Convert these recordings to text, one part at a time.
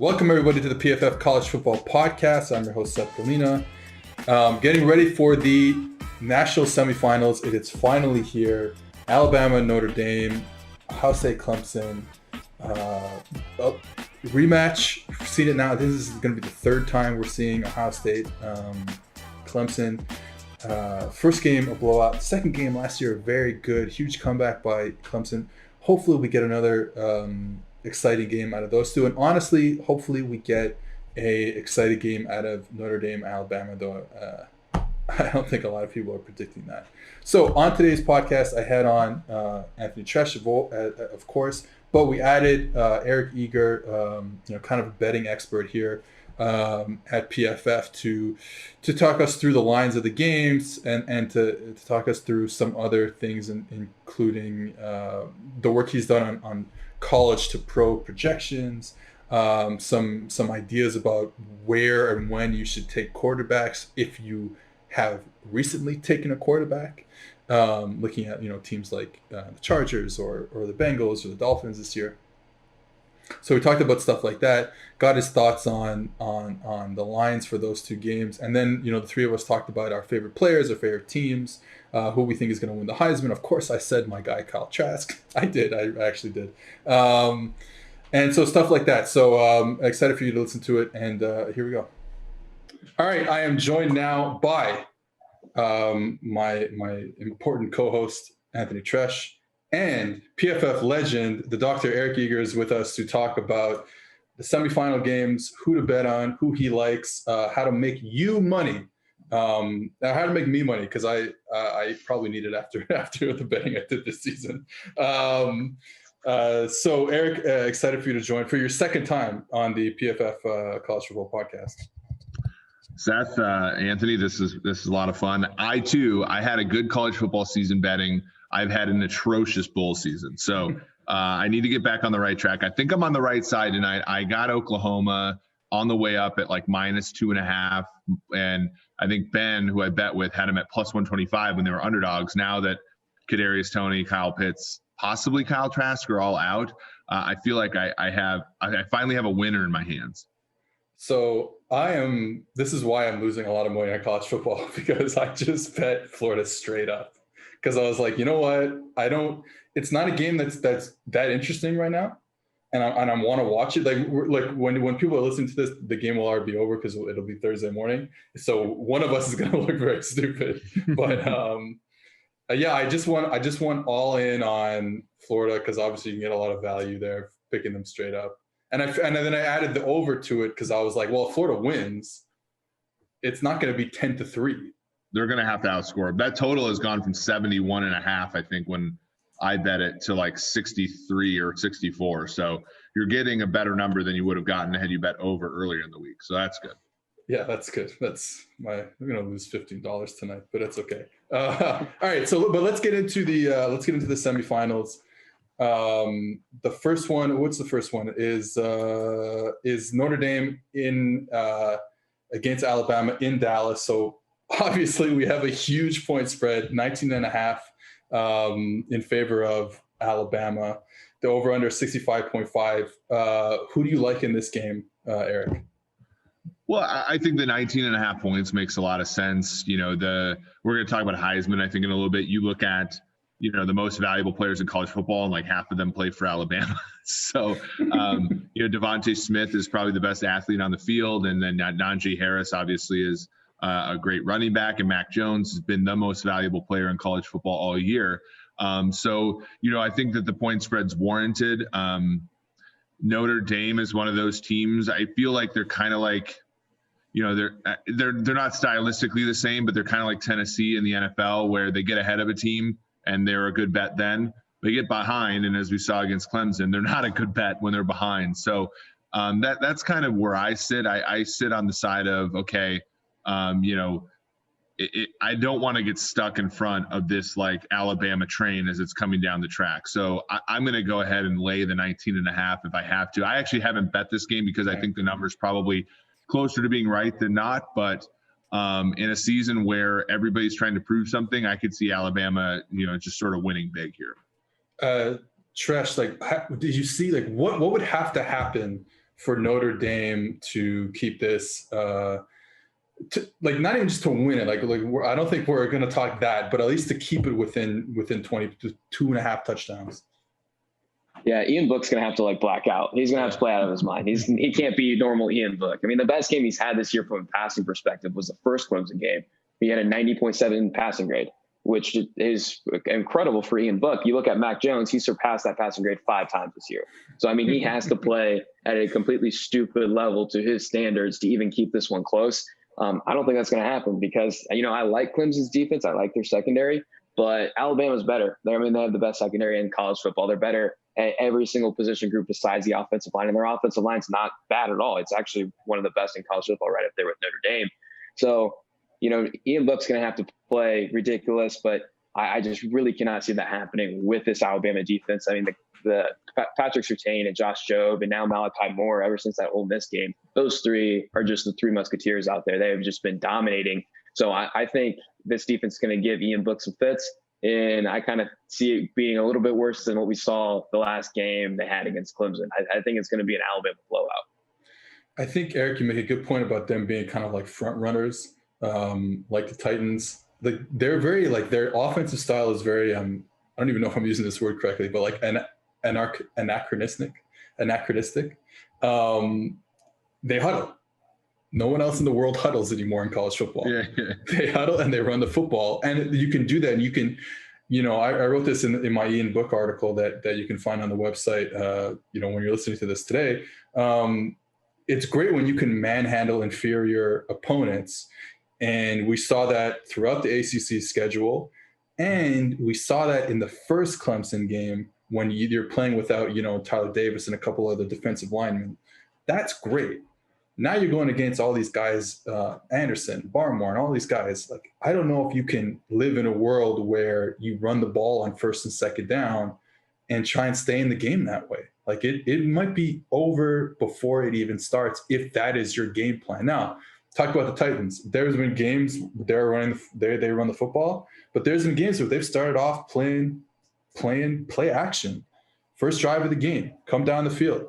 Welcome everybody to the PFF College Football Podcast. I'm your host Seth Galina. Getting ready for the national semifinals. It is finally here. Alabama, Notre Dame, Ohio State, Clemson. Rematch. We've seen it now. This is going to be the third time we're seeing Ohio State, Clemson. First game, a blowout. Second game last year, very good. Huge comeback by Clemson. Hopefully we get another exciting game out of those two. And honestly, hopefully we get a exciting game out of Notre Dame, Alabama, though I don't think a lot of people are predicting that. So on today's podcast, I had on Anthony Treash, of course, but we added Eric Eager, kind of a betting expert here at PFF to talk us through the lines of the games and to talk us through some other things, including the work he's done on college to pro projections, some ideas about where and when you should take quarterbacks if you have recently taken a quarterback, looking at teams like the Chargers or the Bengals or the Dolphins this year. So we talked about stuff like that, got his thoughts on the lines for those two games. And then, the three of us talked about our favorite players, our favorite teams, who we think is going to win the Heisman. Of course, I said my guy, Kyle Trask. I actually did. And so stuff like that. So excited for you to listen to it. And here we go. All right. I am joined now by my important co-host, Anthony Treash, and PFF legend, the Dr. Eric Eager, is with us to talk about the semifinal games, who to bet on, who he likes, how to make you money, how to make me money, because I probably need it after the betting I did this season. So Eric, excited for you to join for your second time on the PFF College Football Podcast. Seth, Anthony, this is a lot of fun. I had a good college football season betting. I've had an atrocious bowl season. So I need to get back on the right track. I think I'm on the right side tonight. I got Oklahoma on the way up at like -2.5. And I think Ben, who I bet with, had him at +125 when they were underdogs. Now that Kadarius Toney, Kyle Pitts, possibly Kyle Trask are all out, I feel like I finally have a winner in my hands. So this is why I'm losing a lot of money on college football, because I just bet Florida straight up. Because I was like, you know what? It's not a game that's that interesting right now. And I want to watch it. Like when people are listening to this, the game will already be over because it'll be Thursday morning. So one of us is going to look very stupid. But yeah, I just want all in on Florida because obviously you can get a lot of value there picking them straight up. And then I added the over to it because I was like, well, if Florida wins, it's not going to be 10-3. They're going to have to outscore. That total has gone from 71.5, I think, when I bet it, to like 63 or 64. So you're getting a better number than you would have gotten had you bet over earlier in the week. So that's good. Yeah, that's good. I'm going to lose $15 tonight, but it's okay. All right. But let's get into the semifinals. The first one, what's the first one? Is Notre Dame against Alabama in Dallas. So obviously we have a huge point spread, 19.5 in favor of Alabama. The over under 65.5. Who do you like in this game, Eric? Well, I think the 19.5 points makes a lot of sense. We're going to talk about Heisman, I think, in a little bit. You look at the most valuable players in college football, and like half of them play for Alabama. So, Devontae Smith is probably the best athlete on the field. And then Najee Harris obviously is a great running back. And Mac Jones has been the most valuable player in college football all year. So, I think that the point spread's warranted. Notre Dame is one of those teams. I feel like they're kind of like, they're not stylistically the same, but they're kind of like Tennessee in the NFL, where they get ahead of a team and they're a good bet then. They get behind, and as we saw against Clemson, they're not a good bet when they're behind. So that's kind of where I sit. I sit on the side of, okay, I don't want to get stuck in front of this like Alabama train as it's coming down the track. So I'm going to go ahead and lay the 19.5 if I have to. I actually haven't bet this game because I think the number's probably closer to being right than not, but in a season where everybody's trying to prove something, I could see Alabama, just sort of winning big here. Tresh, did you see what would have to happen for Notre Dame to keep this, like not even just to win it. Like I don't think we're going to talk that, but at least to keep it within 20 to 2.5 touchdowns. Yeah, Ian Book's going to have to like black out. He's going to have to play out of his mind. He can't be normal Ian Book. I mean, the best game he's had this year from a passing perspective was the first Clemson game. He had a 90.7 passing grade, which is incredible for Ian Book. You look at Mac Jones, he surpassed that passing grade 5 times this year. So, I mean, he has to play at a completely stupid level to his standards to even keep this one close. I don't think that's going to happen because, you know, I like Clemson's defense. I like their secondary, but Alabama's better. They have the best secondary in college football. They're better at every single position group besides the offensive line, and their offensive line's not bad at all. It's actually one of the best in college football, right up there with Notre Dame. So, you know, Ian Book's going to have to play ridiculous, but I just really cannot see that happening with this Alabama defense. I mean, the Patrick Surtain and Josh Jobe and now Malachi Moore, ever since that Ole Miss game, those 3 are just the 3 musketeers out there. They have just been dominating. So I think this defense is going to give Ian Book some fits, and I kind of see it being a little bit worse than what we saw the last game they had against Clemson. I think it's going to be an Alabama blowout. I think, Eric, you make a good point about them being kind of like front runners, like the Titans. They're very, like, their offensive style is very, I don't even know if I'm using this word correctly, but like anachronistic. They huddle. No one else in the world huddles anymore in college football. Yeah. They huddle and they run the football, and you can do that. And you can, you know, I wrote this in my Ian Book article that you can find on the website. You know, when you're listening to this today, it's great when you can manhandle inferior opponents, and we saw that throughout the ACC schedule, and we saw that in the first Clemson game when you're playing without, you know, Tyler Davis and a couple other defensive linemen. That's great. Now you're going against all these guys, Anderson, Barmore, and all these guys. Like, I don't know if you can live in a world where you run the ball on 1st and 2nd down and try and stay in the game that way. Like, it might be over before it even starts if that is your game plan. Now, talk about the Titans. There's been games they run the football, but there's been games where they've started off playing play action. First drive of the game, come down the field.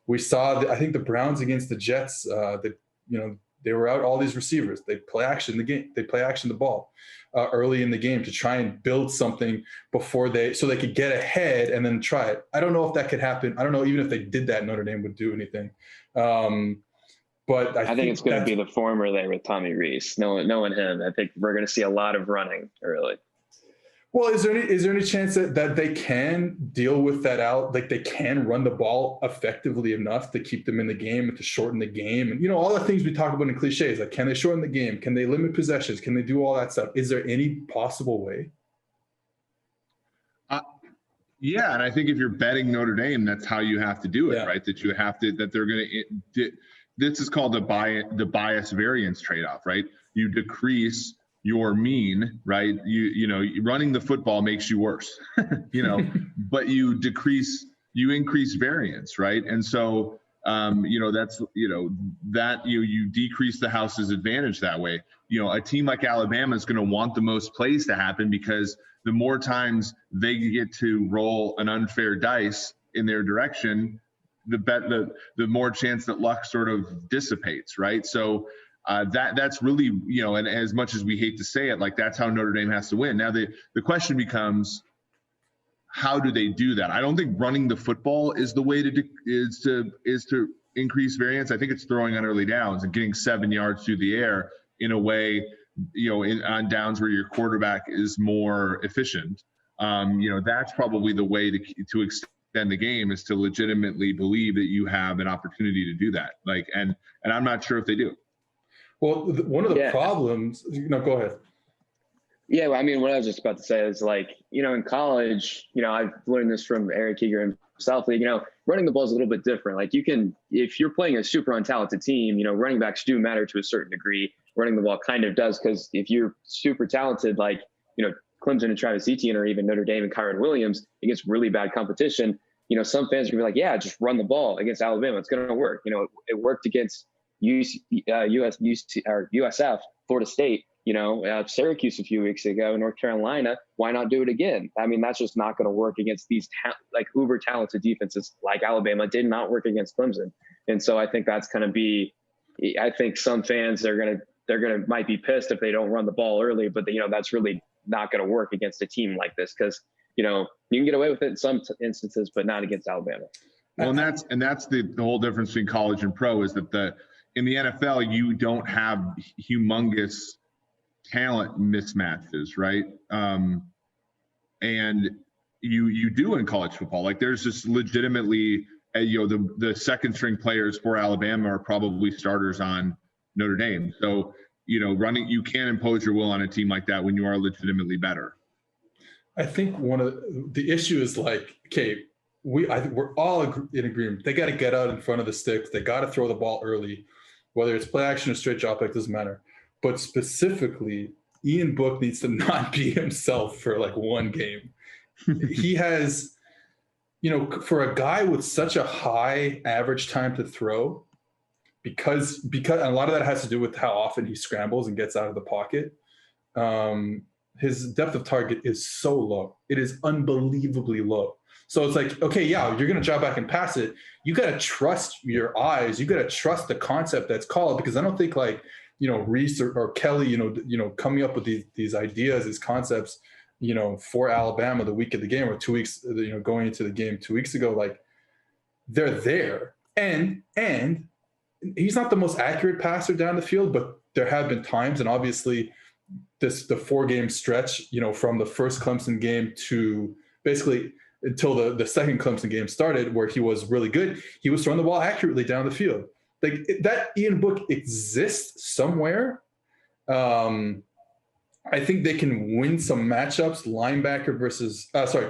We saw, I think, the Browns against the Jets, that, you know, they were out all these receivers. They play action the game. They play action the ball early in the game to try and build something so they could get ahead and then try it. I don't know if that could happen. I don't know even if they did that, Notre Dame would do anything. But I think it's going to be the former there with Tommy Rees. Knowing him, I think we're going to see a lot of running early. Well, is there any chance that they can deal with that out? Like, they can run the ball effectively enough to keep them in the game and to shorten the game? And, you know, all the things we talk about in cliches, like, can they shorten the game? Can they limit possessions? Can they do all that stuff? Is there any possible way? Yeah. And I think if you're betting Notre Dame, that's how you have to do it, right? That they're going to, this is called the bias variance trade-off, right? You decrease your mean, right? You know, running the football makes you worse, you know, but you increase variance, right? And so, you know, that's, you know, that you decrease the house's advantage that way. You know, a team like Alabama is going to want the most plays to happen because the more times they get to roll an unfair dice in their direction, the more chance that luck sort of dissipates, right? So, that's really, you know, and as much as we hate to say it, like, that's how Notre Dame has to win. Now, the question becomes, how do they do that? I don't think running the football is the way to increase variance. I think it's throwing on early downs and getting 7 yards through the air in a way, you know, on downs where your quarterback is more efficient. You know, that's probably the way to extend the game, is to legitimately believe that you have an opportunity to do that. Like, and I'm not sure if they do. Well, one of the problems, no, go ahead. Yeah, well, I mean, what I was just about to say is, like, you know, in college, you know, I've learned this from Eric Eager himself, you know, running the ball is a little bit different. Like, you can, if you're playing a super untalented team, you know, running backs do matter to a certain degree. Running the ball kind of does, because if you're super talented, like, you know, Clemson and Travis Etienne, or even Notre Dame and Kyron Williams against really bad competition, you know, some fans are going to be like, yeah, just run the ball against Alabama. It's going to work. You know, it worked against USF, Florida State. Syracuse a few weeks ago, North Carolina. Why not do it again? I mean, that's just not going to work against these uber talented defenses like Alabama. Did not work against Clemson, and so I think that's going to be. I think some fans might be pissed if they don't run the ball early, but that's really not going to work against a team like this because you can get away with it in some instances, but not against Alabama. Well, and that's the whole difference between college and pro is that in the NFL you don't have humongous talent mismatches, right? And you do in college football. Like there's just legitimately, the second string players for Alabama are probably starters on Notre Dame. So you can't impose your will on a team like that when you are legitimately better. I think one of the issue is like, okay, I think we're all in agreement. They got to get out in front of the sticks. They got to throw the ball early, whether it's play action or straight drop back, doesn't matter. But specifically, Ian Book needs to not be himself for like one game. He has, for a guy with such a high average time to throw, because and a lot of that has to do with how often he scrambles and gets out of the pocket. His depth of target is so low. It is unbelievably low. So it's like, okay, yeah, you're going to drop back and pass it. You got to trust your eyes. You got to trust the concept that's called, because I don't think like, Reese or Kelly, coming up with these ideas, these concepts, for Alabama the week of the game or 2 weeks, going into the game 2 weeks ago, like they're there. And he's not the most accurate passer down the field, but there have been times, and obviously the 4-game stretch, from the first Clemson game to basically until the second Clemson game started, where he was really good, he was throwing the ball accurately down the field. Like that Ian Book exists somewhere. I think they can win some matchups,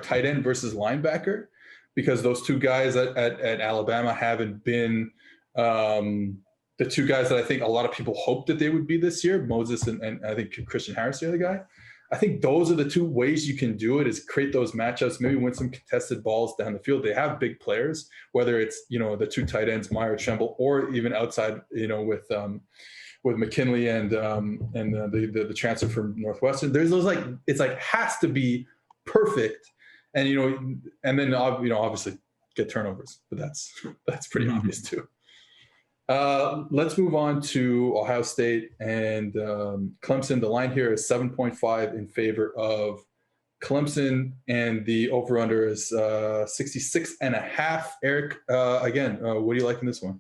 tight end versus linebacker, because those two guys at Alabama haven't been the two guys that I think a lot of people hoped that they would be this year, Moses and I think Christian Harris, the other guy. I think those are the two ways you can do it, is create those matchups, maybe win some contested balls down the field. They have big players, whether it's, the two tight ends, Meyer, Tremble, or even outside, with McKinley and the transfer from Northwestern. There's those it's has to be perfect. And, and then, obviously get turnovers, but that's pretty obvious too. Let's move on to Ohio State and Clemson. The line here is 7.5 in favor of Clemson, and the over-under is 66.5. Eric, again, what do you like in this one?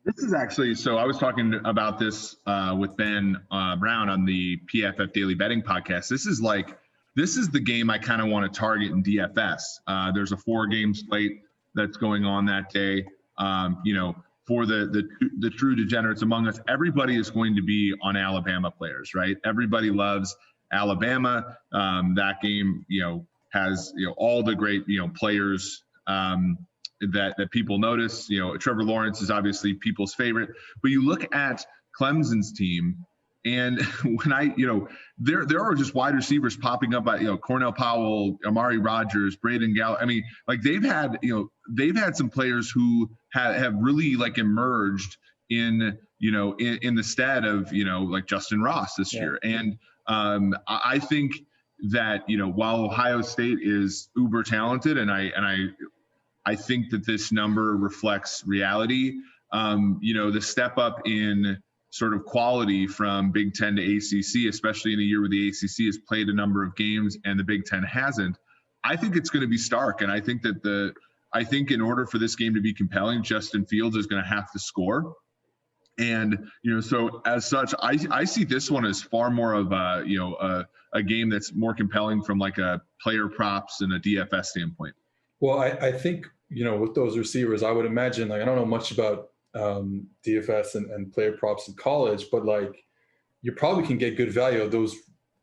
This is actually, so I was talking about this with Ben Brown on the PFF Daily Betting podcast. This is the game I kind of want to target in DFS. There's a 4-game slate that's going on that day. For the true degenerates among us, everybody is going to be on Alabama players, right? Everybody loves Alabama. That game, has all the great players that people notice. Trevor Lawrence is obviously people's favorite, but you look at Clemson's team, and when there are just wide receivers popping up by Cornell Powell, Amari Rodgers, Braden Gallup. I mean, like they've had some players who have really emerged in the stead of like Justin Ross this year. And I think that while Ohio State is uber talented, and I think that this number reflects reality, the step up in sort of quality from Big Ten to ACC, especially in a year where the ACC has played a number of games and the Big Ten hasn't, I think it's going to be stark. And I think that in order for this game to be compelling, Justin Fields is going to have to score. And, so as such, I see this one as far more of a game that's more compelling from like a player props and a DFS standpoint. Well, I think, with those receivers, I would imagine, I don't know much about DFS and player props in college, but you probably can get good value of those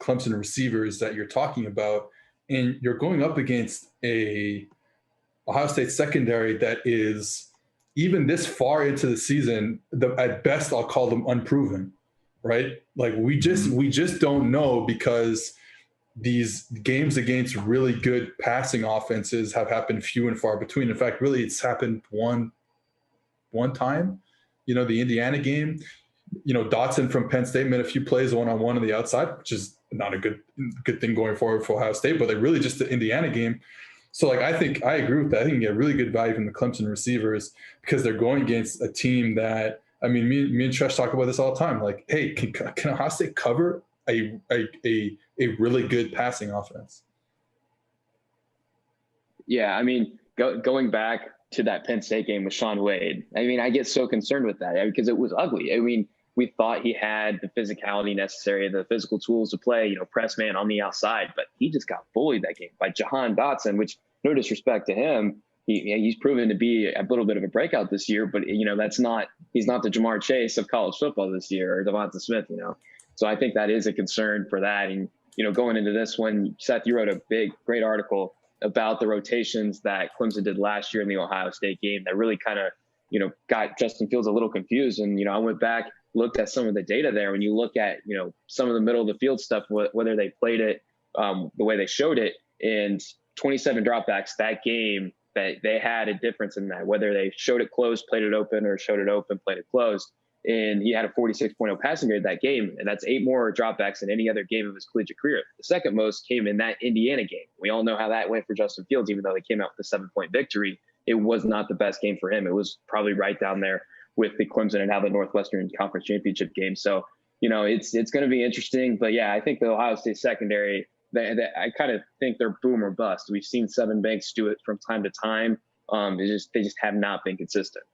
Clemson receivers that you're talking about. And you're going up against a Ohio State secondary that is, even this far into the season, at best, I'll call them unproven, right? We just don't know, because these games against really good passing offenses have happened few and far between. In fact, really, it's happened one time, the Indiana game. Dotson from Penn State made a few plays one-on-one on the outside, which is not a good thing going forward for Ohio State, but they really just the Indiana game. So, like, I think I agree with that. I think you get really good value from the Clemson receivers because they're going against a team that, I mean, me and Tresh talk about this all the time. Like, hey, can Ohio State cover a really good passing offense? Yeah, I mean, going back to that Penn State game with Sean Wade, I mean, I get so concerned with that because it was ugly. I mean, we thought he had the physicality necessary, the physical tools to play, press man on the outside, but he just got bullied that game by Jahan Dotson, which, no disrespect to him, he's proven to be a little bit of a breakout this year, but he's not the Jamar Chase of college football this year, or Devonta Smith, So I think that is a concern for that. And, going into this one, Seth, you wrote a great article about the rotations that Clemson did last year in the Ohio State game that really kind of, got Justin Fields a little confused. And, I went back, looked at some of the data there. When you look at, some of the middle of the field stuff, whether they played it the way they showed it, and 27 dropbacks that game, that they had a difference in that, whether they showed it closed, played it open, or showed it open, played it closed. And he had a 46.0 passing grade that game. And that's 8 more dropbacks than any other game of his collegiate career. The second most came in that Indiana game. We all know how that went for Justin Fields, even though they came out with a 7-point victory. It was not the best game for him. It was probably right down there with the Clemson and how the Northwestern Conference Championship game. So, it's going to be interesting. But yeah, I think the Ohio State secondary, I kind of think they're boom or bust. We've seen Sevyn Banks do it from time to time. They just have not been consistent.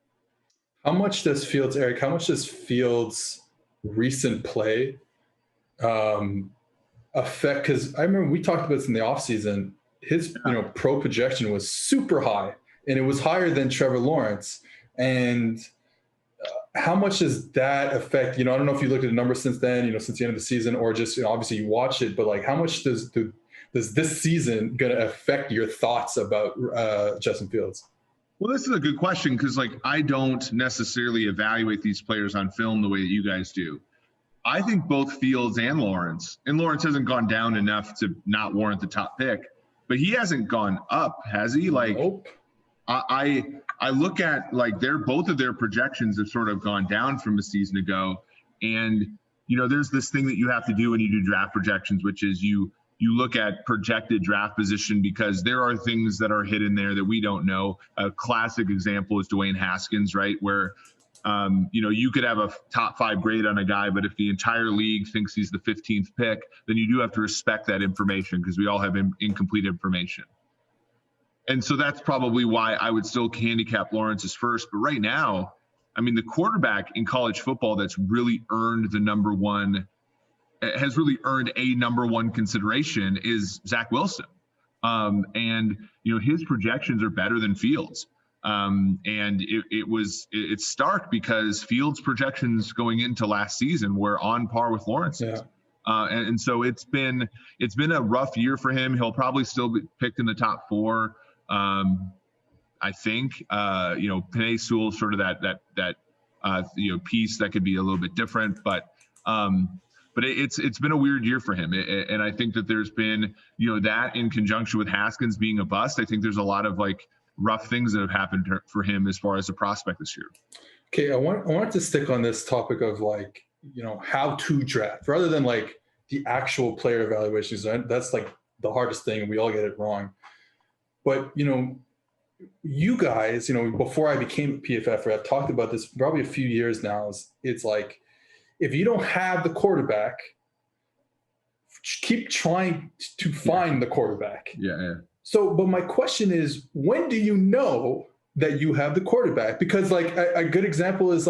How much does Fields recent play affect? Because I remember we talked about this in the offseason. His pro projection was super high, and it was higher than Trevor Lawrence. And how much does that affect? I don't know if you looked at the numbers since then, since the end of the season, or just obviously you watched it. But like, how much does this season going to affect your thoughts about Justin Fields? Well, this is a good question because, I don't necessarily evaluate these players on film the way that you guys do. I think both Fields and Lawrence hasn't gone down enough to not warrant the top pick, but he hasn't gone up, has he? Nope. I look at both of their projections have sort of gone down from a season ago, and there's this thing that you have to do when you do draft projections, which is you look at projected draft position because there are things that are hidden there that we don't know. A classic example is Dwayne Haskins, right? Where, you could have a top 5 grade on a guy, but if the entire league thinks he's the 15th pick, then you do have to respect that information because we all have incomplete information. And so that's probably why I would still handicap Lawrence as first. But right now, I mean, the quarterback in college football that's really earned has really earned a number one consideration is Zach Wilson. And his projections are better than Fields. And it's stark because Fields' projections going into last season were on par with Lawrence's. Yeah. And so it's been a rough year for him. He'll probably still be picked in the top 4. I think, Penei Sewell, sort of that piece that could be a little bit different, but it's been a weird year for him. And I think that there's been, that in conjunction with Haskins being a bust, I think there's a lot of rough things that have happened for him as far as a prospect this year. Okay. I wanted to stick on this topic of how to draft rather than the actual player evaluations. That's the hardest thing, and we all get it wrong. But, you guys, before I became a PFF, I've talked about this probably a few years now. It's if you don't have the quarterback, keep trying to find the quarterback. Yeah. So, but my question is, when do you know that you have the quarterback? Because a good example is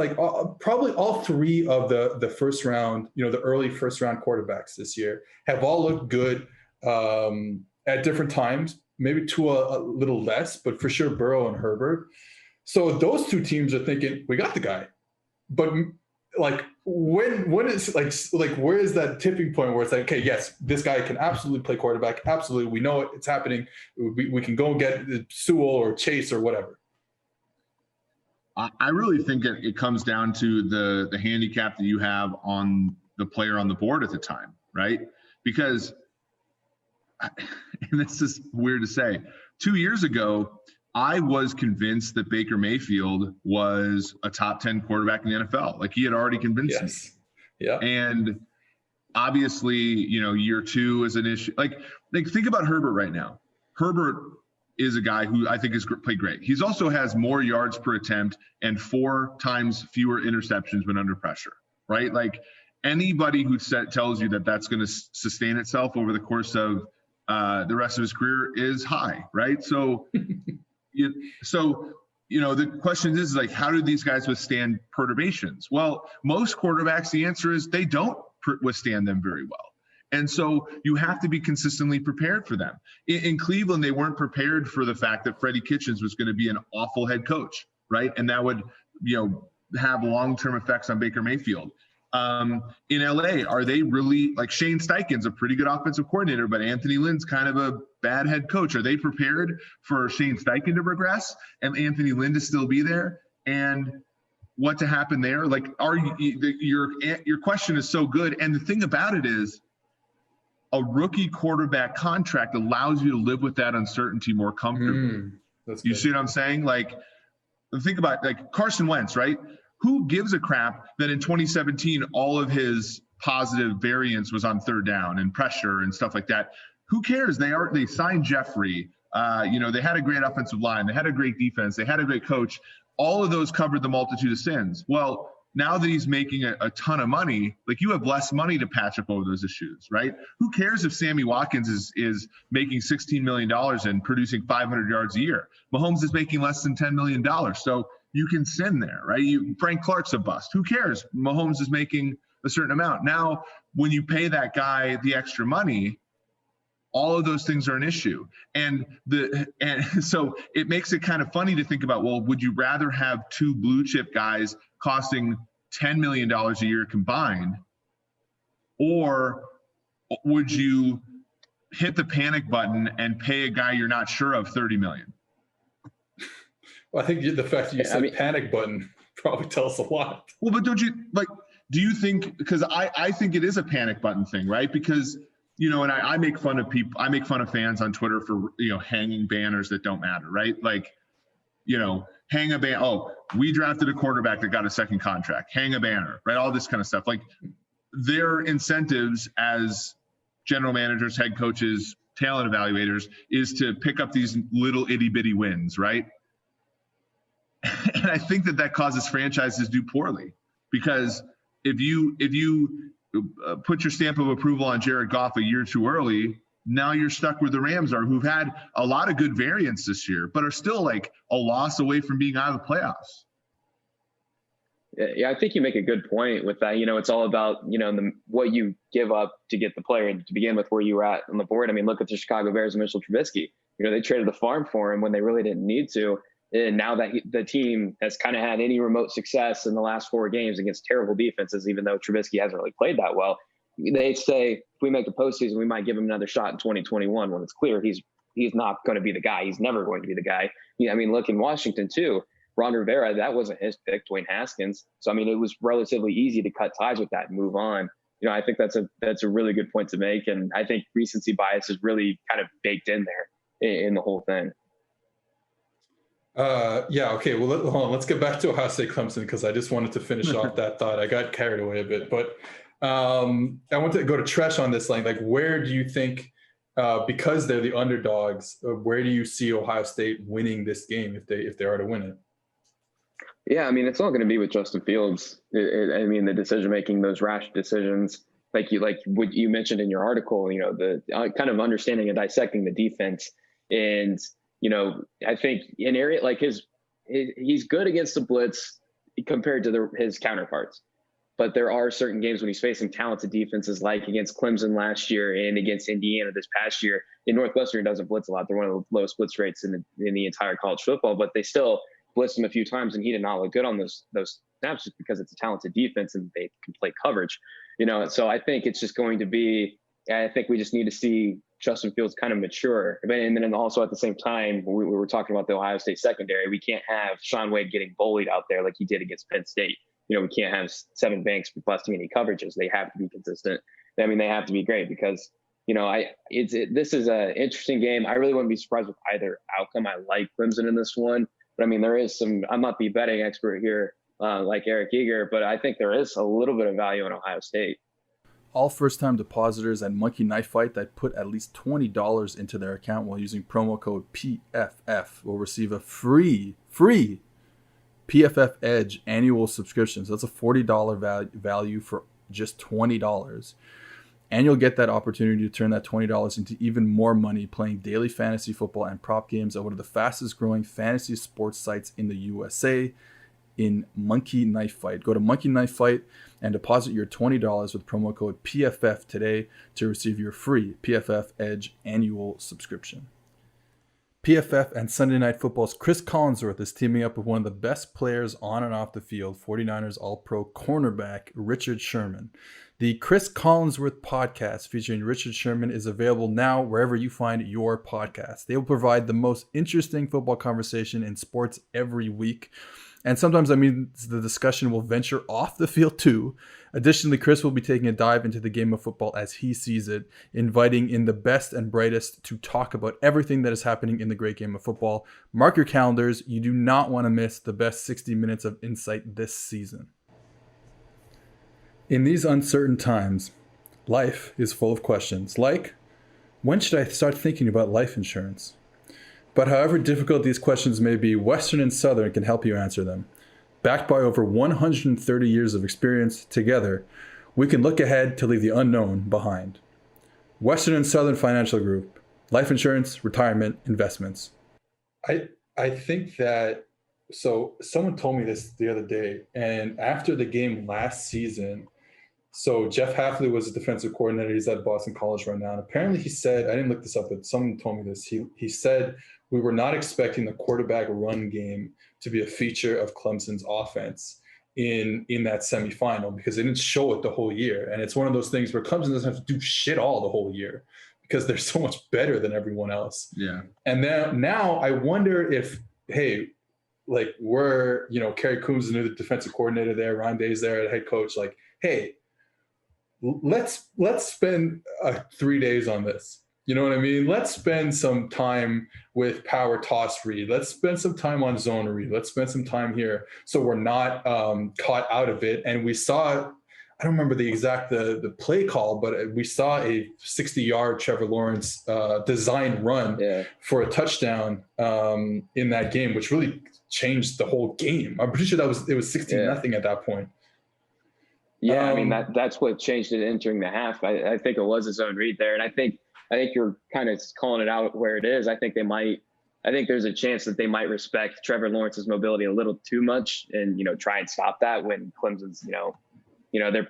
probably all 3 of the first round, the early first round quarterbacks this year have all looked good at different times. Maybe to a little less, but for sure Burrow and Herbert. So those 2 teams are thinking, we got the guy. But when is where is that tipping point where it's okay, yes, this guy can absolutely play quarterback. Absolutely. We know it's happening. We can go and get Sewell or Chase or whatever. I really think it comes down to the handicap that you have on the player on the board at the time, right? Because, and this is weird to say, 2 years ago, I was convinced that Baker Mayfield was a top 10 quarterback in the NFL. Like, he had already convinced me. Yeah. And obviously, year two is an issue. Like think about Herbert right now. Herbert is a guy who I think has played great. He's also has more yards per attempt and 4 times fewer interceptions when under pressure, right? Like, anybody who tells you that that's going to sustain itself over the course of the rest of his career is high, right? So, the question is like, how do these guys withstand perturbations? Well, most quarterbacks, the answer is they don't withstand them very well. And so you have to be consistently prepared for them. In Cleveland, they weren't prepared for the fact that Freddie Kitchens was going to be an awful head coach, right? And that would, have long-term effects on Baker Mayfield. In LA, are they really, like, Shane Steichen's a pretty good offensive coordinator, but Anthony Lynn's kind of a bad head coach. Are they prepared for Shane Steichen to regress and Anthony Lynn to still be there? And what to happen there? Like, your question is so good. And the thing about it is, a rookie quarterback contract allows you to live with that uncertainty more comfortably. You see what I'm saying? Like, think about, like, Carson Wentz, right? Who gives a crap that in 2017 all of his positive variance was on third down and pressure and stuff like that? Who cares? They signed Jeffrey. They had a great offensive line. They had a great defense. They had a great coach. All of those covered the multitude of sins. Well, now that he's making a ton of money, like, you have less money to patch up over those issues, right? Who cares if Sammy Watkins is making $16 million and producing 500 yards a year? Mahomes is making less than $10 million. So you can sin there, right? Frank Clark's a bust. Who cares? Mahomes is making a certain amount. Now, when you pay that guy the extra money, all of those things are an issue. And so it makes it kind of funny to think about, well, would you rather have 2 blue chip guys costing $10 million a year combined, or would you hit the panic button and pay a guy you're not sure of $30 million? Well, I think the fact that you said panic button probably tells a lot. Well, but don't you, like, do you think, because I think it is a panic button thing, right? Because, and I make fun of people, I make fun of fans on Twitter for, hanging banners that don't matter, right? Like, hang a banner. Oh, we drafted a quarterback that got a second contract. Hang a banner, right? All this kind of stuff. Like, their incentives as general managers, head coaches, talent evaluators is to pick up these little itty bitty wins, right? And I think that causes franchises to do poorly, because if you put your stamp of approval on Jared Goff a year too early, now you're stuck where the Rams are, who've had a lot of good variance this year, but are still like a loss away from being out of the playoffs. Yeah, I think you make a good point with that. It's all about, what you give up to get the player, and to begin with where you were at on the board. I mean, look at the Chicago Bears and Mitchell Trubisky. They traded the farm for him when they really didn't need to. And now that the team has kind of had any remote success in the last 4 games against terrible defenses, even though Trubisky hasn't really played that well, they say, if we make the postseason, we might give him another shot in 2021, when it's clear he's not going to be the guy. He's never going to be the guy. Look in Washington too. Ron Rivera, that wasn't his pick. Dwayne Haskins. So it was relatively easy to cut ties with that and move on. I think that's a really good point to make, and I think recency bias is really kind of baked in there in the whole thing. Okay. Well, hold on. Let's get back to Ohio State Clemson, because I just wanted to finish off that thought. I got carried away a bit, but I want to go to Treash on this line. Like, where do you think, because they're the underdogs, where do you see Ohio State winning this game if they are to win it? Yeah, it's all going to be with Justin Fields. The decision making, those rash decisions, like what you mentioned in your article. The kind of understanding and dissecting the defense. And I think an area like he's good against the blitz compared to his counterparts. But there are certain games when he's facing talented defenses, like against Clemson last year and against Indiana this past year. In Northwestern, doesn't blitz a lot. They're one of the lowest blitz rates in the entire college football, but they still blitzed him a few times, and he did not look good on those snaps, just because it's a talented defense and they can play coverage. So I think it's just going to be, I think we just need to see Justin Fields kind of mature. And then also at the same time, we were talking about the Ohio State secondary. We can't have Sean Wade getting bullied out there like he did against Penn State. We can't have Sevyn Banks busting any coverages. They have to be consistent. They have to be great, because this is an interesting game. I really wouldn't be surprised with either outcome. I like Clemson in this one, but I mean, there is some. I'm not the betting expert here, like Eric Eager, but I think there is a little bit of value in Ohio State. All first-time depositors at Monkey Knife Fight that put at least $20 into their account while using promo code PFF will receive a free PFF Edge annual subscription. So that's a $40 value for just $20. And you'll get that opportunity to turn that $20 into even more money playing daily fantasy football and prop games at one of the fastest growing fantasy sports sites in the USA in Monkey Knife Fight. Go to Monkey Knife Fight and deposit your $20 with promo code PFF today to receive your free PFF Edge annual subscription. PFF and Sunday Night Football's Chris Collinsworth is teaming up with one of the best players on and off the field, 49ers All-Pro cornerback Richard Sherman. The Chris Collinsworth podcast featuring Richard Sherman is available now wherever you find your podcast. They will provide the most interesting football conversation in sports every week. And sometimes that means the discussion will venture off the field too. Additionally, Chris will be taking a dive into the game of football as he sees it, inviting in the best and brightest to talk about everything that is happening in the great game of football. Mark your calendars. You do not want to miss the best 60 minutes of insight this season. In these uncertain times, life is full of questions like, when should I start thinking about life insurance? But however difficult these questions may be, Western and Southern can help you answer them. Backed by over 130 years of experience, together, we can look ahead to leave the unknown behind. Western and Southern Financial Group, life insurance, retirement, investments. I think that, so someone told me this the other day, and after the game last season, so Jeff Hafley was a defensive coordinator. He's at Boston College right now. And apparently he said, I didn't look this up, but someone told me this. He said, we were not expecting the quarterback run game to be a feature of Clemson's offense in that semifinal because they didn't show it the whole year. And it's one of those things where Clemson doesn't have to do shit all the whole year because they're so much better than everyone else. Yeah. And then now I wonder if, hey, like we're, Kerry Coombs, the new defensive coordinator there, Ryan Day's there, the head coach, like, hey, let's spend 3 days on this. You know what I mean? Let's spend some time with power toss read. Let's spend some time on zone read. Let's spend some time here so we're not caught out of it. And we saw, I don't remember the exact the play call, but we saw a 60-yard Trevor Lawrence design run for a touchdown in that game, which really changed the whole game. I'm pretty sure it was 16-0 at that point. Yeah, I mean that's what changed it entering the half. I think it was a zone read there, and I think you're kind of calling it out where it is. I think there's a chance that they might respect Trevor Lawrence's mobility a little too much, and try and stop that when Clemson's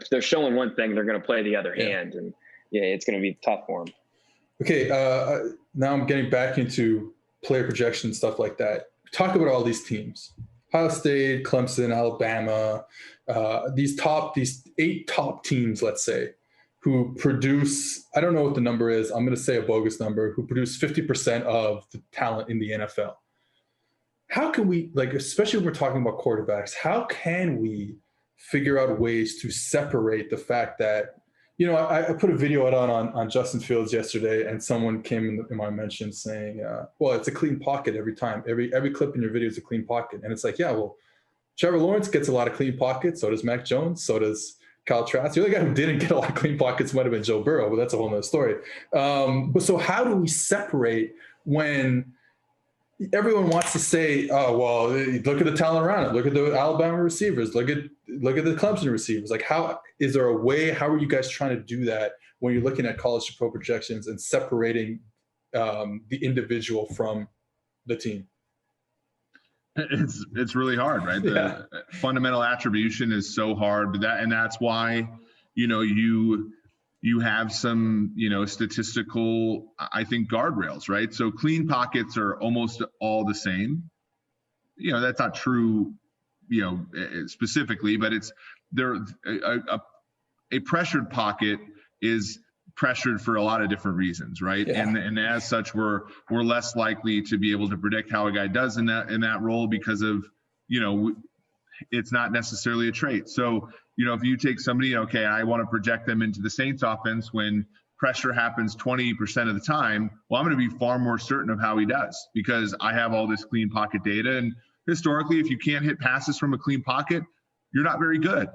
they're showing one thing, they're going to play the other hand, and it's going to be tough for them. Okay, now I'm getting back into player projection stuff like that. Talk about all these teams. Ohio State, Clemson, Alabama, these 8 top teams, let's say, who produce, I don't know what the number is, I'm going to say a bogus number, who produce 50% of the talent in the NFL. How can we, especially when we're talking about quarterbacks, how can we figure out ways to separate the fact that, I put a video out on Justin Fields yesterday, and someone came in my mentions saying, well, it's a clean pocket every time. Every clip in your video is a clean pocket. And it's like, yeah, well, Trevor Lawrence gets a lot of clean pockets. So does Mac Jones. So does Kyle Trask. The only guy who didn't get a lot of clean pockets might have been Joe Burrow, but that's a whole nother story. But so how do we separate when everyone wants to say, oh, well, look at the talent around it. Look at the Alabama receivers. Look at the Clemson receivers. How is there a way? How are you guys trying to do that when you're looking at college to pro projections and separating the individual from the team? It's really hard, right? The fundamental attribution is so hard, and that's why you have some, statistical, I think, guardrails, right? So clean pockets are almost all the same. That's not true, specifically, but a pressured pocket is pressured for a lot of different reasons, right? Yeah. And as such, we're less likely to be able to predict how a guy does in that role because of, it's not necessarily a trait. So, if you take somebody, okay, I want to project them into the Saints offense when pressure happens 20% of the time, well, I'm going to be far more certain of how he does because I have all this clean pocket data. And historically, if you can't hit passes from a clean pocket, you're not very good.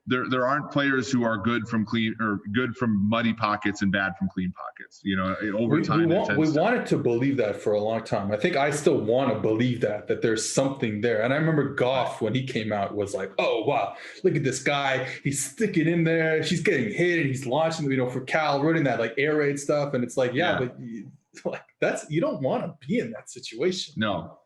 There aren't players who are good from clean or good from muddy pockets and bad from clean pockets. Over time, we wanted to believe that for a long time. I think I still want to believe that there's something there. And I remember Goff when he came out was like, oh wow, look at this guy. He's sticking in there. He's getting hit and he's launching, for Cal, running that like air raid stuff. And it's like, but you don't want to be in that situation. No.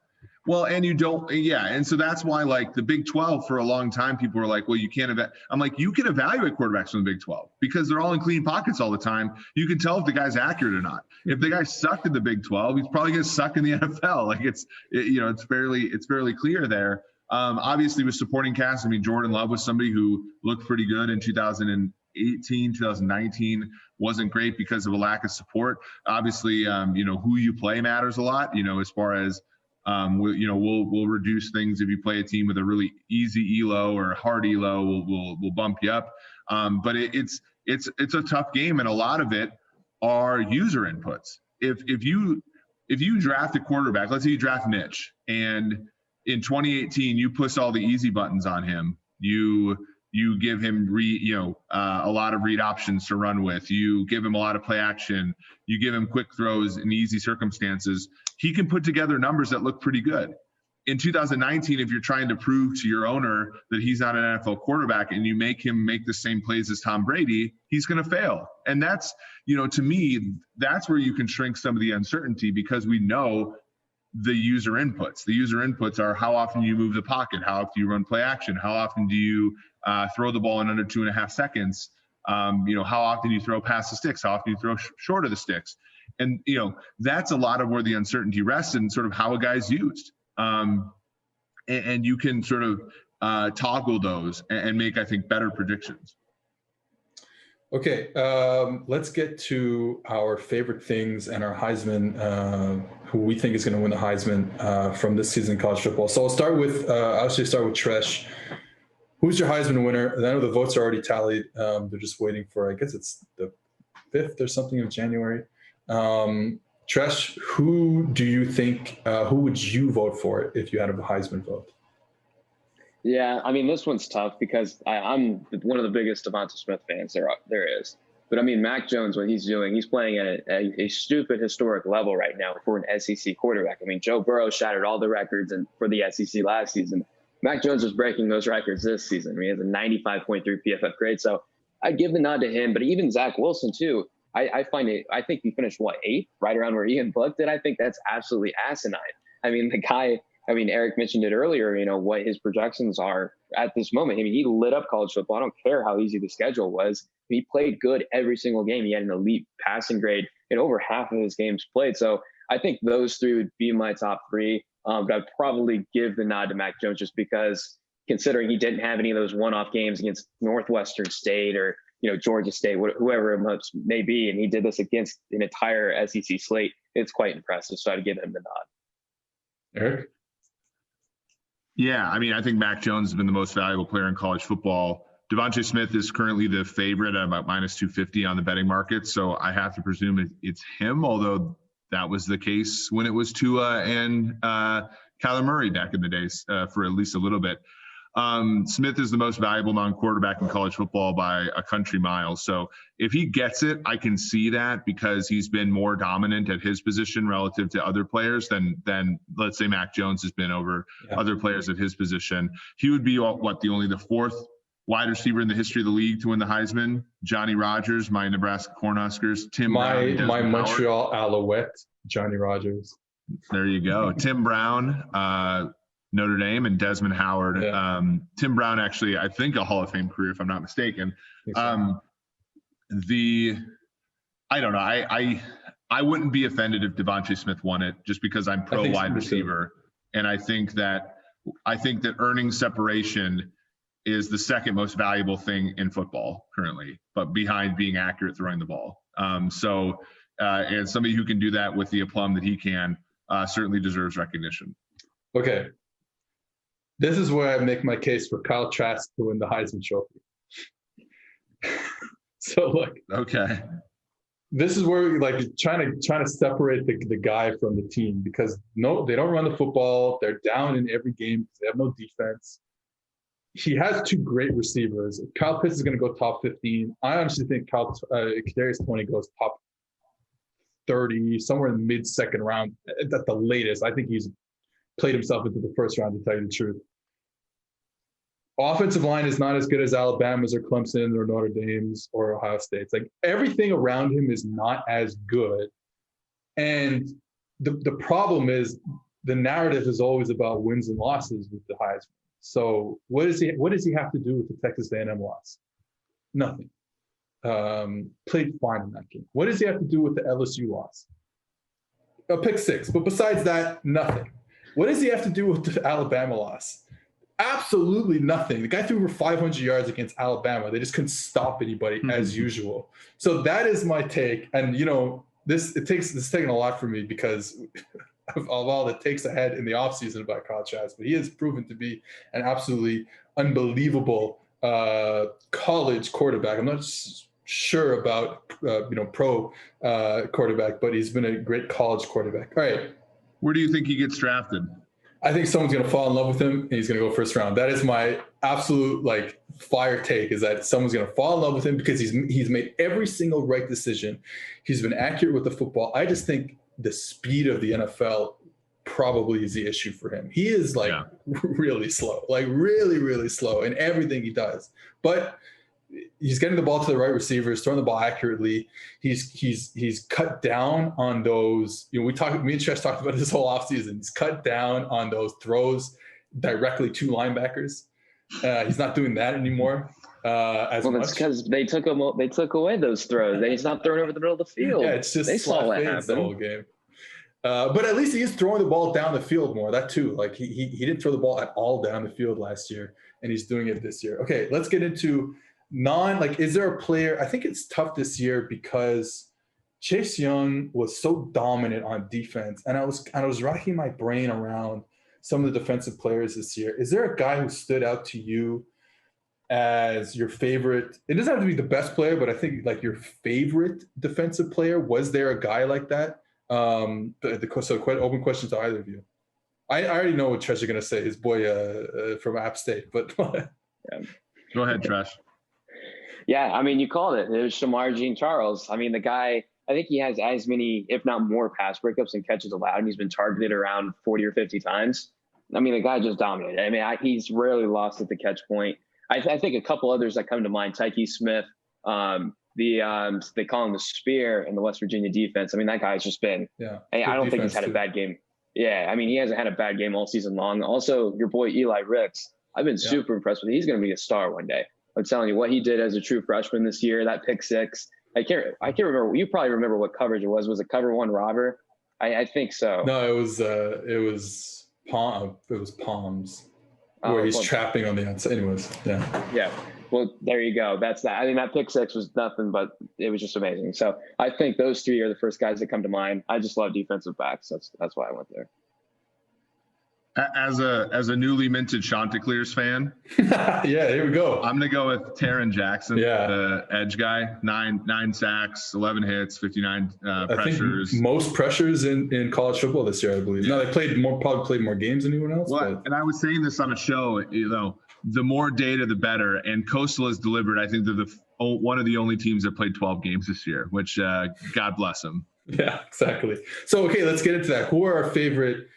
Well, and you don't, and so that's why, like the Big 12, for a long time, people were like, "Well, you can't." I'm like, you can evaluate quarterbacks from the Big 12 because they're all in clean pockets all the time. You can tell if the guy's accurate or not. If the guy sucked in the Big 12, he's probably going to suck in the NFL. Like it's fairly clear there. Obviously, with supporting cast, Jordan Love was somebody who looked pretty good in 2018, 2019. Wasn't great because of a lack of support. Obviously, who you play matters a lot. As far as we'll reduce things if you play a team with a really easy ELO or a hard ELO. We'll bump you up. But it's a tough game, and a lot of it are user inputs. If you draft a quarterback, let's say you draft Mitch, and in 2018 you push all the easy buttons on him. You give him a lot of read options to run with. You give him a lot of play action. You give him quick throws in easy circumstances. He can put together numbers that look pretty good. In 2019, if you're trying to prove to your owner that he's not an NFL quarterback and you make him make the same plays as Tom Brady, he's going to fail. And that's, to me, that's where you can shrink some of the uncertainty because we know the user inputs. The user inputs are how often you move the pocket, how often you run play action, how often do you throw the ball in under 2.5 seconds, how often you throw past the sticks, how often you throw short of the sticks. And, that's a lot of where the uncertainty rests and sort of how a guy's used. And you can sort of toggle those and make, I think, better predictions. Okay, let's get to our favorite things and our Heisman, who we think is going to win the Heisman from this season in college football. So I'll start with Tresh. Who's your Heisman winner? I know the votes are already tallied. They're just waiting for, I guess it's the 5th or something of January. Tresh, who do you think, who would you vote for if you had a Heisman vote? Yeah, this one's tough because I'm one of the biggest Devonta Smith fans there is. But Mac Jones, what he's doing, he's playing at a stupid historic level right now for an SEC quarterback. Joe Burrow shattered all the records for the SEC last season. Mac Jones is breaking those records this season. He has a 95.3 PFF grade. So I'd give the nod to him, but even Zach Wilson too. I think he finished 8th, right around where Ian Book did. I think that's absolutely asinine. The guy, Eric mentioned it earlier, what his projections are at this moment. He lit up college football. I don't care how easy the schedule was. He played good every single game. He had an elite passing grade in over half of his games played. So I think those three would be my top 3. But I'd probably give the nod to Mac Jones just because considering he didn't have any of those one-off games against Northwestern State or, Georgia State, whoever it may be, and he did this against an entire SEC slate, it's quite impressive. So I'd give him the nod. Eric? Yeah, I think Mac Jones has been the most valuable player in college football. Devonta Smith is currently the favorite at about minus 250 on the betting market. So I have to presume it's him, although that was the case when it was Tua and Kyler Murray back in the days for at least a little bit. Smith is the most valuable non-quarterback in college football by a country mile. So if he gets it, I can see that because he's been more dominant at his position relative to other players than let's say Mac Jones has been over other players at his position. He would be the 4th wide receiver in the history of the league to win the Heisman. Johnny Rodgers, my Nebraska Cornhuskers, Tim Brown, my Montreal Alouette, Johnny Rodgers. There you go. Tim Brown, Notre Dame, and Desmond Howard. Yeah. Tim Brown, actually, I think a Hall of Fame career, if I'm not mistaken. I don't know. I wouldn't be offended if Devonta Smith won it just because I'm pro wide receiver. And I think that earning separation is the second most valuable thing in football currently, but behind being accurate throwing the ball. And somebody who can do that with the aplomb that he can certainly deserves recognition. Okay. This is where I make my case for Kyle Trask to win the Heisman Trophy. So like, Okay. this is where like trying to separate the guy from the team, because no, they don't run the football. They're down in every game because they have no defense. He has two great receivers. Kyle Pitts is going to go top 15. I honestly think Kadarius Toney goes top 30, somewhere in the mid-second round at the latest. I think he's played himself into the first round, to tell you the truth. Offensive line is not as good as Alabama's or Clemson or Notre Dame's or Ohio State's. Like, everything around him is not as good. And the problem is the narrative is always about wins and losses with the Heisman. So what does he have to do with the Texas A&M loss? Nothing. Played fine in that game. What does he have to do with the LSU loss? A pick six. But besides that, nothing. What does he have to do with the Alabama loss? Absolutely nothing. The guy threw over 500 yards against Alabama. They just couldn't stop anybody as usual. So that is my take. And this is taking a lot for me because of all the takes ahead in the offseason about Kyle Trask. But he has proven to be an absolutely unbelievable college quarterback. I'm not sure about pro quarterback, but he's been a great college quarterback. All right. Where do you think he gets drafted? I think someone's going to fall in love with him and he's going to go first round. That is my absolute fire take, is that someone's going to fall in love with him because he's made every single right decision. He's been accurate with the football. I just think the speed of the NFL probably is the issue for him. He is really slow, really, really slow in everything he does. But he's getting the ball to the right receivers, throwing the ball accurately. He's cut down on those. Me and Tresh talked about this whole offseason. He's cut down on those throws directly to linebackers. He's not doing that anymore as much. That's because they took away those throws. He's not throwing over the middle of the field. Yeah, it's just they saw what happened the whole game. But at least he is throwing the ball down the field more. That too. He didn't throw the ball at all down the field last year, and he's doing it this year. Okay, let's get into is there a player? I think it's tough this year because Chase Young was so dominant on defense, and I was racking my brain around some of the defensive players this year. Is there a guy who stood out to you as your favorite? It doesn't have to be the best player, but I think your favorite defensive player. Was there a guy like that? So quite open question to either of you. I already know what Tresh is going to say. His boy from App State, but yeah. Go ahead, Tresh. Yeah, I mean, you called it. It was Shamar Jean-Charles. I mean, the guy, I think he has as many, if not more, pass breakups and catches allowed, and he's been targeted around 40 or 50 times. I mean, the guy just dominated. I mean, he's rarely lost at the catch point. I think a couple others that come to mind, Tyke Smith, they call him the Spear in the West Virginia defense. I mean, that guy's just been I don't think he's had a bad game. Yeah, I mean, he hasn't had a bad game all season long. Also, your boy Eli Ricks, I've been super impressed with him. He's going to be a star one day. I'm telling you, what he did as a true freshman this year, that pick six. I can't remember. You probably remember what coverage it was. Was it cover one robber? I think so. No, it was Palms, where he's trapping on the outside. Anyways, yeah. Well, there you go. That's that. I mean, that pick six was nothing, but it was just amazing. So I think those three are the first guys that come to mind. I just love defensive backs. That's why I went there. As a newly minted Chanticleers fan, yeah, here we go. I'm gonna go with Taron Jackson, the edge guy. Nine sacks, 11 hits, 59 pressures. I think most pressures in college football this year, I believe. Yeah. Now they probably played more games than anyone else. Well, and I was saying this on a show. The more data, the better. And Coastal has delivered. I think they're one of the only teams that played 12 games this year, which God bless them. Yeah, exactly. So okay, let's get into that. Who are our favorite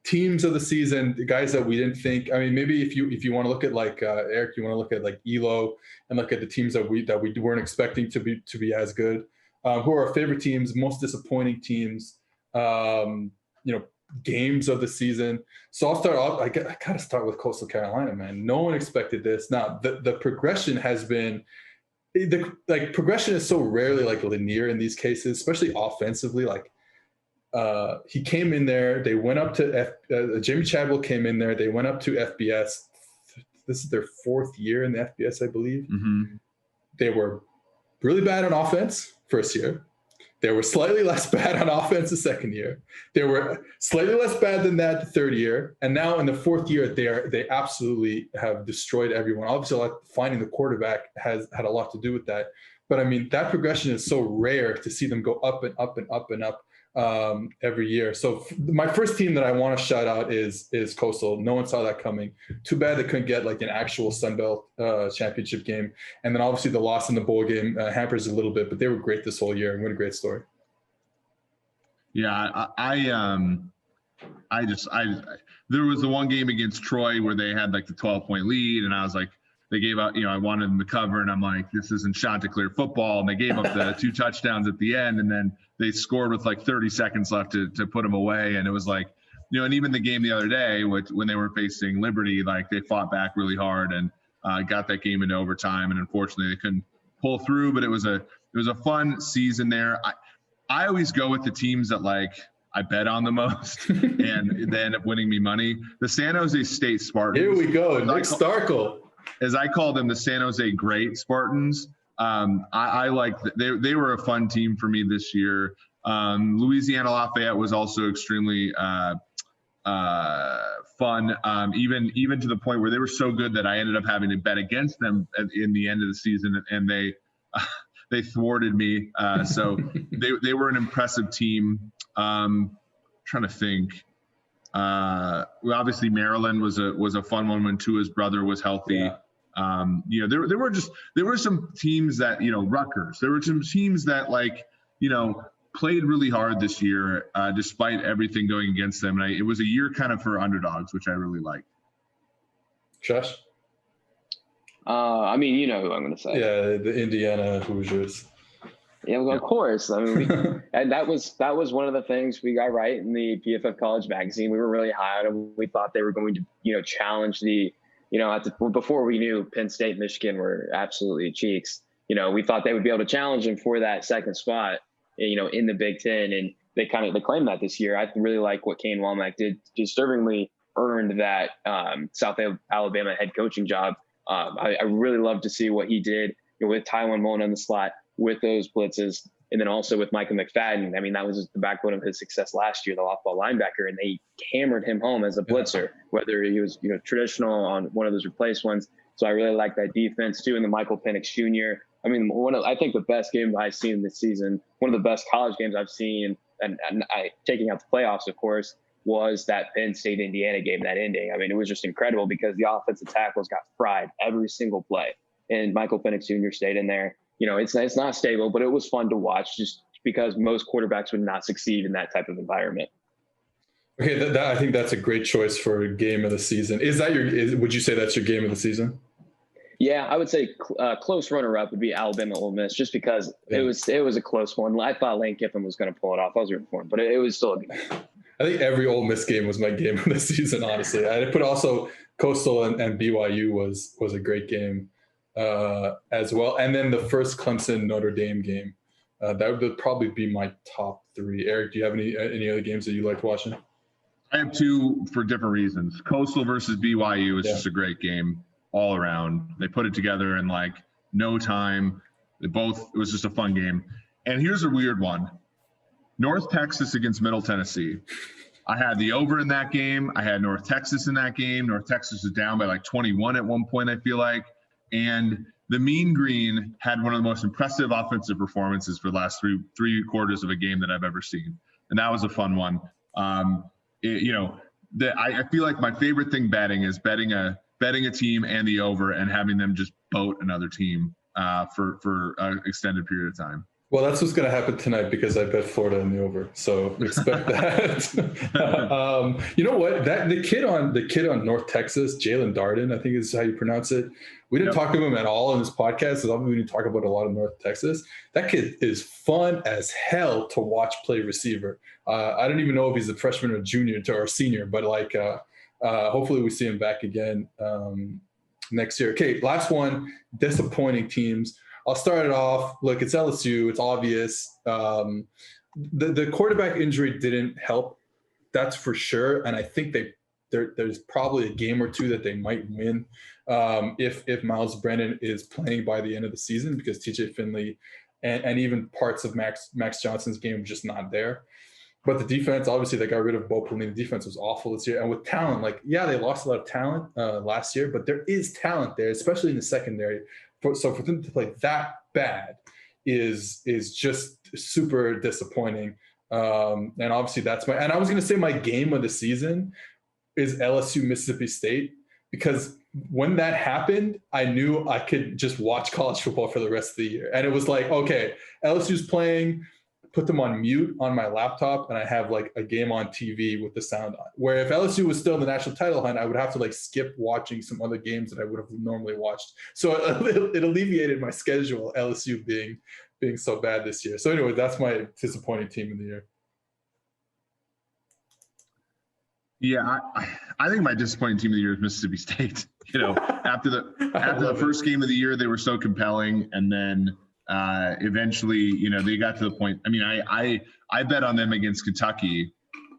teams of the season, the guys that we didn't think? I mean, maybe if you want to look at Eric, you want to look at Elo and look at the teams that we weren't expecting to be as good. Who are our favorite teams, most disappointing teams, games of the season. So I'll start off. I gotta start with Coastal Carolina, man. No one expected this. Now the progression has been progression is so rarely linear in these cases, especially offensively. He came in there. They went up to Jimmy Chadwell came in there. They went up to FBS. This is their fourth year in the FBS, I believe. Mm-hmm. They were really bad on offense first year. They were slightly less bad on offense the second year. They were slightly less bad than that the third year. And now in the fourth year, they absolutely have destroyed everyone. Obviously, finding the quarterback has had a lot to do with that. But I mean, that progression is so rare to see them go up and up and up and up every year. So my first team that I want to shout out is Coastal. No one saw that coming. Too bad they couldn't get like an actual Sun Belt championship game. And then obviously the loss in the bowl game hampers a little bit, but they were great this whole year and what a great story. Yeah, there was the one game against Troy where they had like the 12-point lead, and I was like, they gave up, I wanted them to cover, and I'm like, this isn't Chanticleer football. And they gave up the 2 touchdowns at the end, and then they scored with like 30 seconds left to put them away. And it was like, and even the game the other day, when they were facing Liberty, like they fought back really hard and got that game into overtime. And unfortunately, they couldn't pull through. But it was a fun season there. I always go with the teams that like I bet on the most, and they end up winning me money. The San Jose State Spartans. Here we go, Nick Starkle. As I call them, the San Jose Great Spartans. I like they were a fun team for me this year. Louisiana Lafayette was also extremely fun, even to the point where they were so good that I ended up having to bet against them in the end of the season, and they thwarted me. So they were an impressive team. Trying to think. Obviously Maryland was a fun one when Tua's brother was healthy. Yeah. There were some teams that, Rutgers, there were some teams that played really hard this year, despite everything going against them. And it was a year kind of for underdogs, which I really liked. Josh? I mean, who I'm going to say. Yeah, the Indiana Hoosiers. Yeah, well, of course. I mean, and that was one of the things we got right in the PFF College magazine. We were really high on them. We thought they were going to, challenge before we knew Penn State, Michigan were absolutely cheeks. We thought they would be able to challenge them for that second spot, in the Big Ten, and they claimed that this year. I really like what Kane Womack did. Disturbingly earned that South Alabama head coaching job. I really love to see what he did with Tylen Mullen in the slot, with those blitzes, and then also with Micah McFadden. I mean, that was the backbone of his success last year, the off-ball linebacker, and they hammered him home as a blitzer, whether he was traditional on one of those replaced ones. So I really like that defense too, and the Michael Penix Jr. I mean, I think the best game I've seen this season, one of the best college games I've seen, and taking out the playoffs, of course, was that Penn State Indiana game, that ending. I mean, it was just incredible because the offensive tackles got fried every single play, and Michael Penix Jr. stayed in there. It's not stable, but it was fun to watch just because most quarterbacks would not succeed in that type of environment. Okay, I think that's a great choice for game of the season. Would you say that's your game of the season? Yeah, I would say close runner-up would be Alabama Ole Miss, just because it was a close one. I thought Lane Kiffin was going to pull it off. I was rooting for him, but it was still a good game. I think every Ole Miss game was my game of the season, honestly. I put also Coastal and BYU was a great game as well. And then the first Clemson Notre Dame game. That would probably be my top 3. Eric, do you have any other games that you liked watching? I have 2 for different reasons. Coastal versus BYU was just a great game all around. They put it together in like no time. It was just a fun game. And here's a weird one. North Texas against Middle Tennessee. I had the over in that game. I had North Texas in that game. North Texas was down by like 21 at one point, I feel like. And the Mean Green had one of the most impressive offensive performances for the last three quarters of a game that I've ever seen. And that was a fun one. I feel like my favorite thing betting is betting a team and the over and having them just boat another team for an extended period of time. Well, that's what's going to happen tonight because I bet Florida in the over. So expect that. You know what? The kid on North Texas, Jalen Darden, I think is how you pronounce it. We didn't talk to him at all in this podcast. So we didn't talk about a lot of North Texas. That kid is fun as hell to watch play receiver. I don't even know if he's a freshman or junior or senior, but hopefully we see him back again next year. Okay, last one, disappointing teams. I'll start it off. Look, it's LSU. It's obvious. The quarterback injury didn't help. That's for sure. And I think there's probably a game or two that they might win if Miles Brennan is playing by the end of the season, because TJ Finley and even parts of Max Johnson's game were just not there. But the defense, obviously, they got rid of Bo Pelini. The defense was awful this year. And with talent, like, yeah, they lost a lot of talent last year, but there is talent there, especially in the secondary. So for them to play that bad is just super disappointing. And obviously and I was going to say my game of the season is LSU Mississippi State, because when that happened, I knew I could just watch college football for the rest of the year. And it was like, okay, LSU's playing, put them on mute on my laptop, and I have like a game on TV with the sound on. Where if LSU was still in the national title hunt, I would have to like skip watching some other games that I would have normally watched. So it alleviated my schedule, LSU being so bad this year. So anyway, that's my disappointing team of the year. Yeah, I think my disappointing team of the year is Mississippi State. After the first game of the year, they were so compelling, and then eventually, they got to the point. I mean, I bet on them against Kentucky,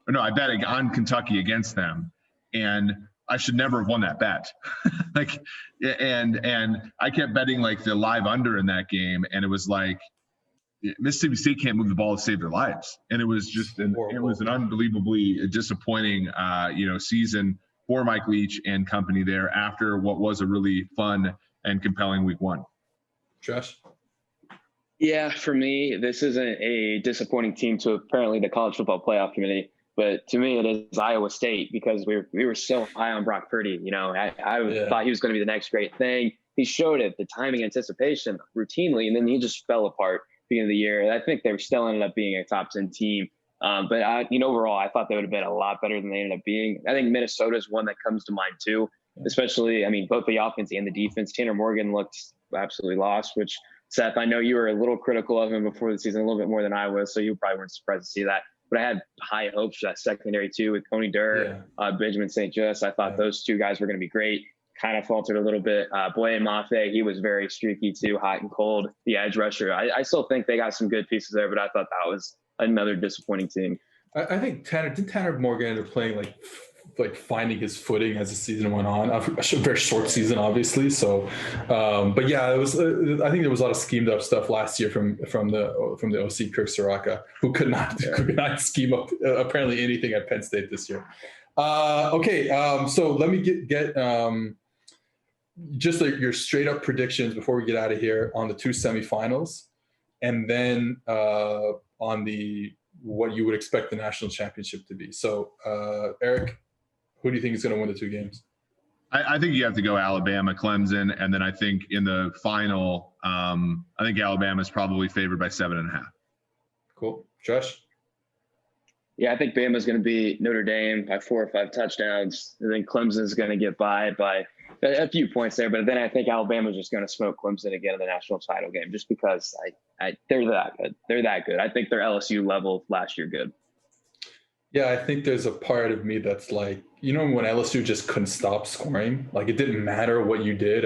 or no, I bet on Kentucky against them, and I should never have won that bet. and I kept betting like the live under in that game, and it was like Mississippi State can't move the ball to save their lives, and it was just an unbelievably disappointing season for Mike Leach and company there after what was a really fun and compelling week one. Josh? Yeah, for me, this isn't a disappointing team to apparently the College Football Playoff Committee, but to me, it is Iowa State, because we were so high on Brock Purdy. I thought he was going to be the next great thing. He showed it, the timing, anticipation, routinely, and then he just fell apart at the beginning of the year. I think they still ended up being a top 10 team. But overall, I thought they would have been a lot better than they ended up being. I think Minnesota is one that comes to mind too, especially, both the offense and the defense. Tanner Morgan looked absolutely lost, which, Seth, I know you were a little critical of him before the season, a little bit more than I was, so you probably weren't surprised to see that. But I had high hopes for that secondary too, with Coney Durr, Benjamin St. Just. I thought those two guys were going to be great. Kind of faltered a little bit. Boye Mafe, he was very streaky too, hot and cold. The edge rusher, I still think they got some good pieces there, but I thought that was another disappointing team. I think Tanner Morgan ended up playing like finding his footing as the season went on. A very short season, obviously. So, but yeah, it was. I think there was a lot of schemed up stuff last year from the OC Kirk Soraka, who could not scheme up apparently anything at Penn State this year. Okay, so let me get just like your straight up predictions before we get out of here on the two semifinals, and then on what you would expect the national championship to be. So, Eric, who do you think is going to win the two games? I think you have to go Alabama, Clemson, and then I think in the final, I think Alabama is probably favored by 7.5. Cool. Josh? Yeah, I think Bama's going to beat Notre Dame by 4 or 5 touchdowns. I think Clemson's going to get by a few points there, but then I think Alabama's just going to smoke Clemson again in the national title game, just because they're that good. They're that good. I think they're LSU level last year good. Yeah, I think there's a part of me that's like, when LSU just couldn't stop scoring, like it didn't matter what you did.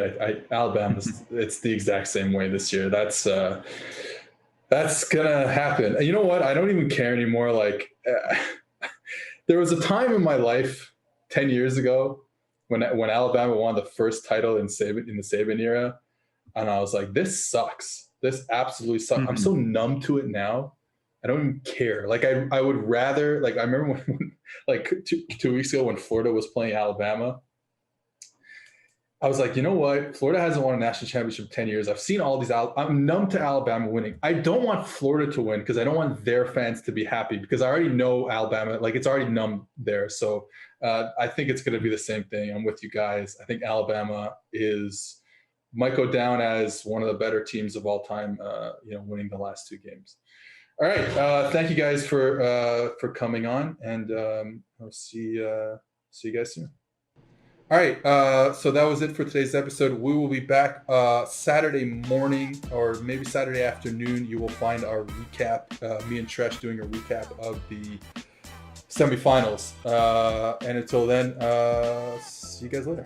Alabama's it's the exact same way this year. That's gonna happen. And you know what? I don't even care anymore. Like, there was a time in my life 10 years ago when Alabama won the first title in the Saban era, and I was like, this sucks. This absolutely sucks. I'm so numb to it now. I don't even care. Like, I would rather, like, I remember when like two weeks ago when Florida was playing Alabama, I was like, you know what? Florida hasn't won a national championship in 10 years. I've seen all these. I'm numb to Alabama winning. I don't want Florida to win because I don't want their fans to be happy, because I already know Alabama. Like, it's already numb there. So I think it's going to be the same thing. I'm with you guys. I think Alabama might go down as one of the better teams of all time, winning the last two games. All right. Thank you guys for coming on, and I'll see you guys soon. All right, so that was it for today's episode. We will be back Saturday morning, or maybe Saturday afternoon. You will find our recap, me and Treash doing a recap of the semifinals. And until then, see you guys later.